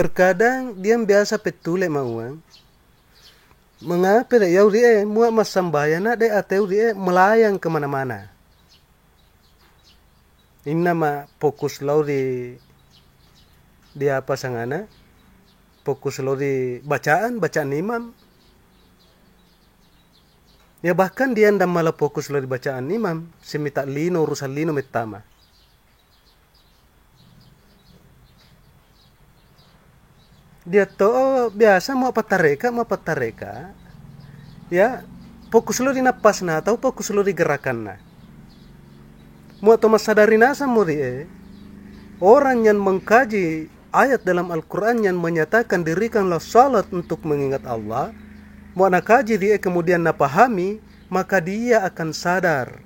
Terkadang dia biasa petule mauang. Mengapa ya dia muat mas sambayana de atau dia melayang kemana-mana. Ini nama fokus lau di apa sangana? Fokus lau di bacaan imam. Ya bahkan dia ndak malah fokus lau di bacaan imam, semita lino urusan lino metama. Dia tuh biasa mau patareka, ya fokus lau di napasna atau fokus lau di gerakanna. Mau Thomas sadari nasa muri orang yang mengkaji ayat dalam Al-Quran yang menyatakan dirikanlah salat untuk mengingat Allah, mau nak kaji dia kemudian nak pahami, maka dia akan sadar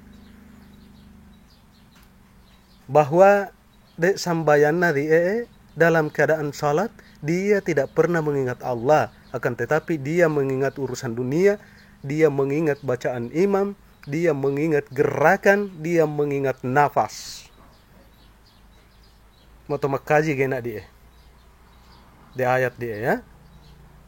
bahwa sambayanna dia dalam keadaan salat dia tidak pernah mengingat Allah, akan tetapi dia mengingat urusan dunia, dia mengingat bacaan imam, dia mengingat gerakan, dia mengingat nafas. Mau makaji gena dia di ayat dia ya.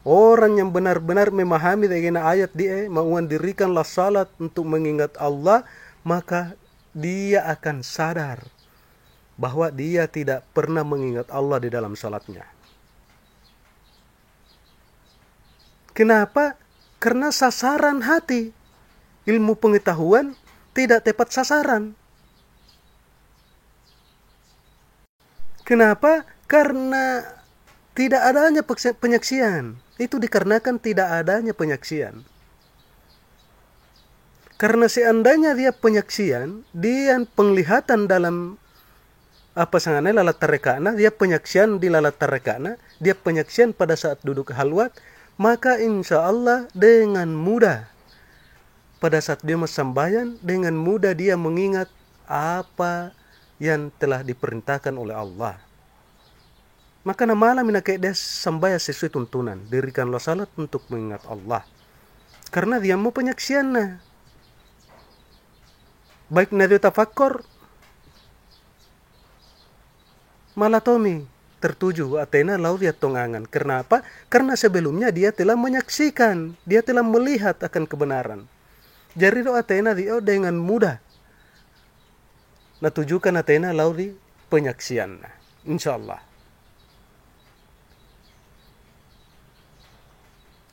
Orang yang benar-benar memahami gena ayat dia, mau dirikanlah salat untuk mengingat Allah, maka dia akan sadar bahwa dia tidak pernah mengingat Allah di dalam salatnya. Kenapa? Karena sasaran hati, ilmu pengetahuan tidak tepat sasaran. Kenapa? Karena tidak adanya penyaksian. Itu dikarenakan tidak adanya penyaksian. Karena seandainya dia penyaksian, dia penglihatan dalam apa sangana lalat tarekana, dia penyaksian di lalat tarekana, dia penyaksian pada saat duduk halwat, maka insya Allah dengan mudah pada saat dia sembahyang, dengan mudah dia mengingat apa yang telah diperintahkan oleh Allah. Maka malam ini kayak dia sembahyang sesuai tuntunan, dirikanlah salat untuk mengingat Allah. Karena dia mau penyaksiannya. Baik dia tafakkur, malah Tommy tertuju Athena lalu dia tongangan. Kenapa? Karena sebelumnya dia telah menyaksikan, dia telah melihat akan kebenaran. Jadi Athena dia dengan mudah nah tujukan Athena lalu penyaksian. Insyaallah.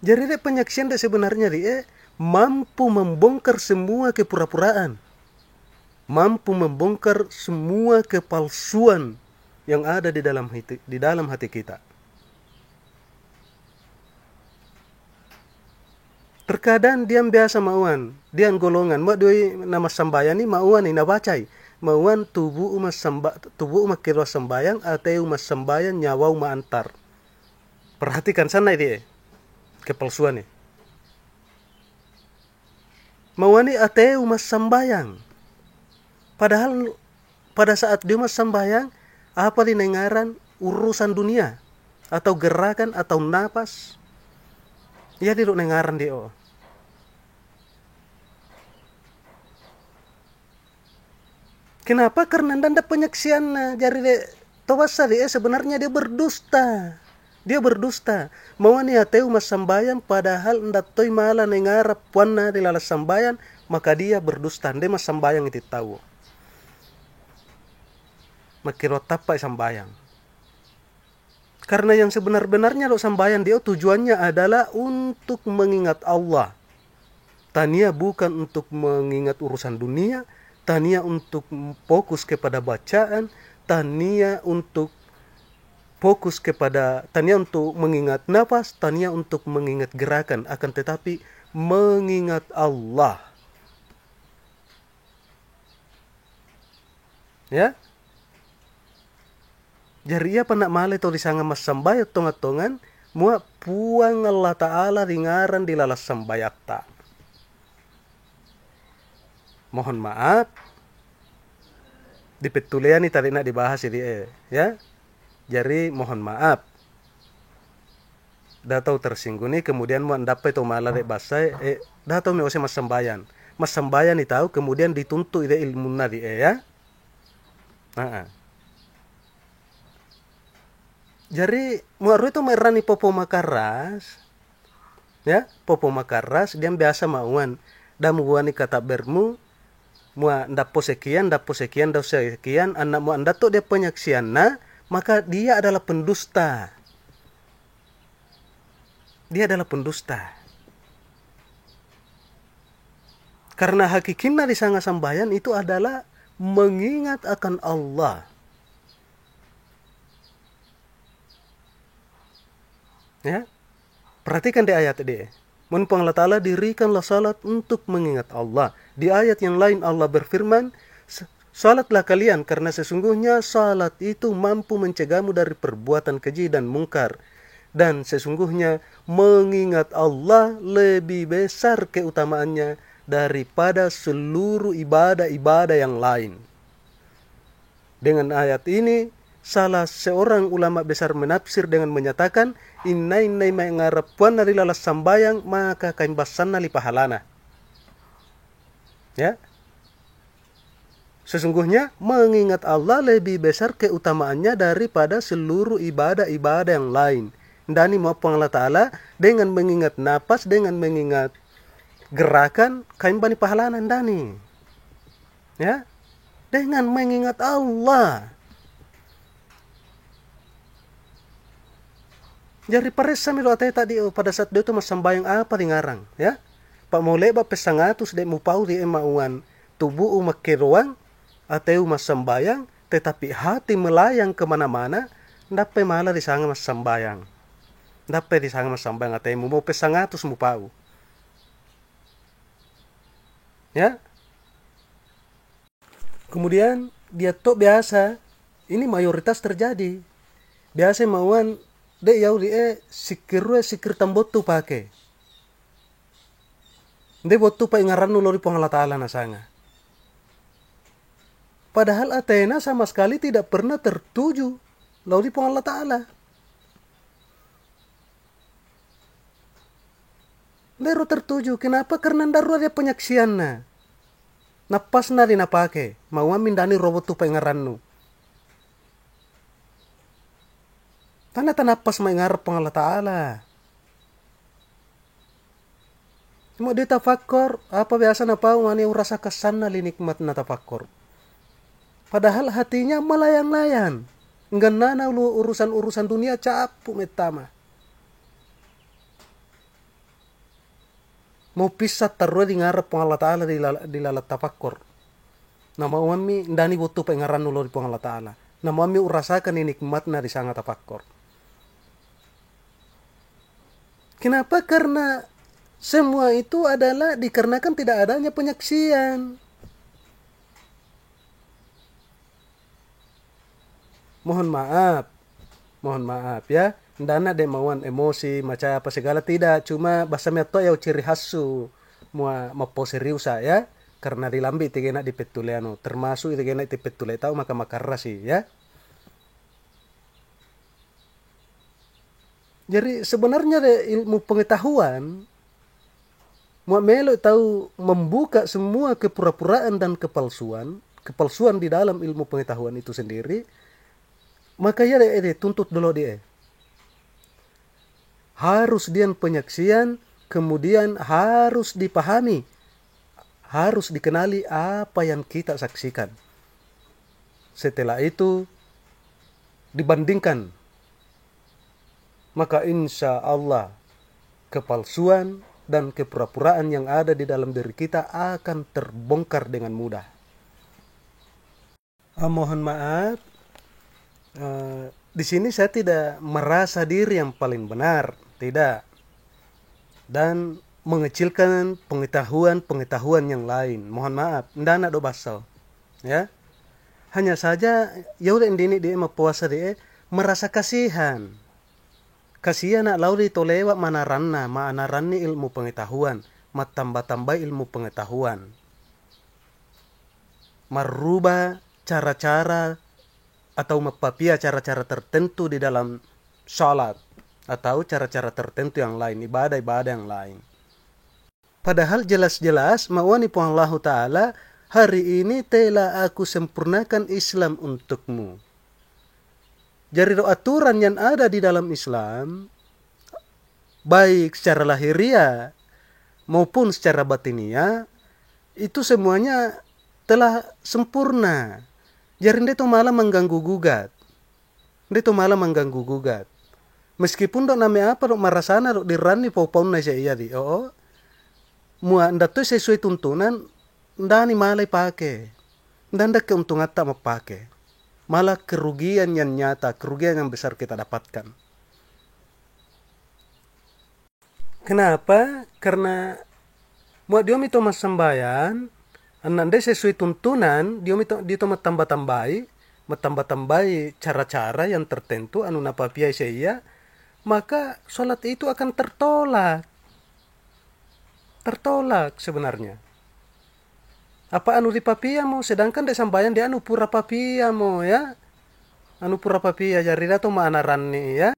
Jadi penyaksian dia sebenarnya dia mampu membongkar semua kepura-puraan, mampu membongkar semua kepalsuan yang ada di dalam hati kita. Terkadang dia biasa mauan, dia golongan, mak doi nama sambayan ni mauan ina bacai, mauan tubuh umat kira sambayang atau umat sambayang nyawa umat antar. Perhatikan sana dia kepalsuan ni. Mauan ni atau umat sambayang. Padahal pada saat dia umat sambayang apa dinengaran urusan dunia atau gerakan atau napas, ya tidak nengaran dia. Kenapa? Karena anda penyaksian. Jadi tawasa dia sebenarnya dia berdusta. Dia berdusta. Mau ni atau mas sambayan padahal anda toy malah nengarap puanna di lalas sambayan, maka dia berdusta. Dia mas sambayan itu tahu. Makiro tapai sambayang. Karena yang sebenar-benarnya lo sambayang dia tujuannya adalah untuk mengingat Allah. Tania bukan untuk mengingat urusan dunia, tania untuk fokus kepada bacaan, tania untuk fokus kepada, tania untuk mengingat nafas, tania untuk mengingat gerakan, akan tetapi mengingat Allah. Ya? Jadi ia panak male to disanga mas sambayat tongat-tongan mua puang Allah Ta'ala ringaran di lalas sambayakta. Mohon maaf di petulian ini tadi nak dibahas ini ya. Jadi mohon maaf. Datau tersinggung nih kemudian mau dapat to malah dek basai datau me ose mas sambayan. Mas sambayan ni tahu kemudian dituntut ide ilmu nadi ya. Jadi muaru itu merani popo makaras, ya popo makaras dia biasa mauan, dan muani kata bermu, mua ndapo sekian, ndapo sekian, anak mu anda tuh dia penyaksian, nah maka dia adalah pendusta. Dia adalah pendusta. Karena hakikatnya di sana sambayan itu adalah mengingat akan Allah. Ya, perhatikan di ayat ini. Mun Allah Ta'ala dirikanlah salat untuk mengingat Allah. Di ayat yang lain Allah berfirman, salatlah kalian karena sesungguhnya salat itu mampu mencegahmu dari perbuatan keji dan mungkar. Dan sesungguhnya mengingat Allah lebih besar keutamaannya daripada seluruh ibadah-ibadah yang lain. Dengan ayat ini, salah seorang ulama besar menafsir dengan menyatakan, inai mengarapuan dari lalas sambayang, maka kain basanna li pahalana. Ya. Sesungguhnya mengingat Allah lebih besar keutamaannya daripada seluruh ibadah-ibadah yang lain. Dani mau Allah Ta'ala dengan mengingat napas, dengan mengingat gerakan, kain bani pahalana dani. Ya. Dengan mengingat Allah. Jadi paresa milo ate tadi pada saat dia itu masambayang apa di ngarang, ya? Pak mau leba pesangatus de mu pau di emauan tubuh makiruang atau masambayang, tetapi hati melayang kemana-mana, dapat malah di sana masambayang, dapat di sana masambayang atau mau pesangatus mu pau, ya? Kemudian dia tuh biasa, ini mayoritas terjadi, biasa mauan de yau sikir tambotu pake. De botu pa ingaranu lori Allah Ta'ala nasanga. Padahal Athena sama sekali tidak pernah tertuju lori Allah Ta'ala. Lero tertuju, kenapa? Karena ndaru ada penyaksianna. Napas na di napake, mauamin dani robot tu pa ingaranu. Tanda tanapas mengarap Allah Ta'ala. Cuma dia tafakkur, apa biasa napa wani rasa kesana li nikmat na tafakkur. Padahal hatinya melayang-layang. Enggak nana lu urusan-urusan dunia capu metama. Mau pisah terus di ngarap Allah Ta'ala di lalat tafakkur. Nama wami ndani butuh pengaran lu di Allah Ta'ala. Nama wami urasakan ini nikmatna di sangat tafakkur. Kenapa? Karena semua itu adalah dikarenakan tidak adanya penyaksian. Mohon maaf ya. Ndana de mauan emosi macam apa segala tidak. Cuma bahasa meto ya ciri khasu mua mapo serius ya. Karena dilambi tigena di petuleano. Termasuk tigena di petule tahu maka makarasi ya. Jadi sebenarnya ilmu pengetahuan Mu'amelo tahu membuka semua kepura-puraan dan kepalsuan di dalam ilmu pengetahuan itu sendiri. Maka ya tuntut dulu dia. Harus dia penyaksian, kemudian harus dipahami, harus dikenali apa yang kita saksikan. Setelah itu dibandingkan. Maka insya Allah kepalsuan dan kepura-puraan yang ada di dalam diri kita akan terbongkar dengan mudah. Mohon maaf, di sini saya tidak merasa diri yang paling benar, tidak, dan mengecilkan pengetahuan yang lain. Mohon maaf, ndana do basal, ya. Hanya saja ya udah ini dia mau puasa dia merasa kasihan. Kasihan nak lauri tolewa manaranni ilmu pengetahuan, matambah-tambah ilmu pengetahuan. Merubah cara-cara atau mapapia cara-cara tertentu di dalam salat atau cara-cara tertentu yang lain, ibadah-ibadah yang lain. Padahal jelas-jelas ma'wani Allah Ta'ala, hari ini telah aku sempurnakan Islam untukmu. Jadi aturan yang ada di dalam Islam, baik secara lahiriah maupun secara batiniah, itu semuanya telah sempurna. Jadi itu malah mengganggu gugat. Itu malah mengganggu gugat. Meskipun dok namanya apa dok marasana dok dirani pau-pau na siya iya di. Oo. Mua ndak tuh sesuai tuntunan, ndani malah pake. Ndak keuntungan tak mapake. Malah kerugian yang nyata, kerugian yang besar kita dapatkan. Kenapa? Karena mua dia itu mas sembayan, ananda sesuai tuntunan, dia itu matambah-tambahi cara-cara yang tertentu anu napapia saya, maka sholat itu akan tertolak. Tertolak sebenarnya. Apa anu di papia mo, sedangkan de sambayan dia anu pura papia mo ya. Anu pura papia jadi dato maanaran ni ya.